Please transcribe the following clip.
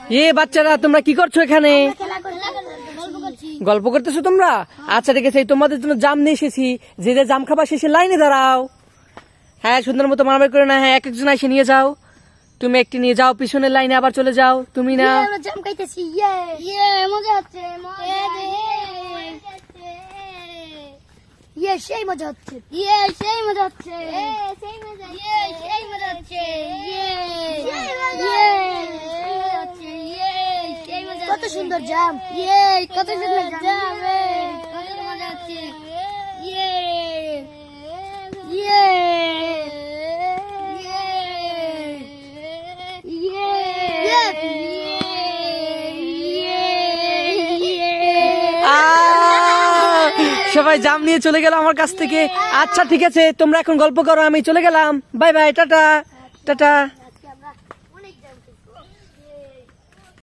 এ বাচ্চারা তোমরা কি করছো এখানে? গল্প করতেছো তোমরা? আচ্ছা ঠিক আছে, তোমাদের জন্য জাম নিয়ে এসেছি। যে যে জাম খাবা শেষে লাইনে দাঁড়াও। হ্যাঁ, সুন্দর মতো মারামারি করে না। হ্যাঁ, এক একজন এসে নিয়ে যাও। তুমি একটি নিয়ে যাও, পিছনের লাইনে আবার চলে যাও। তুমি না জাম খাইতেছি। মজা হচ্ছে, সেই মজা হচ্ছে, সেই মজা হচ্ছে, সেই মজা হচ্ছে। কত সুন্দর জাম, কত সুন্দর জাম, কত মজা হচ্ছে। সবাই জাম নিয়ে চলে গেল আমার কাছ থেকে। আচ্ছা ঠিক আছে, তোমরা এখন গল্প করো, আমি চলে গেলাম। Bye bye, tata tata.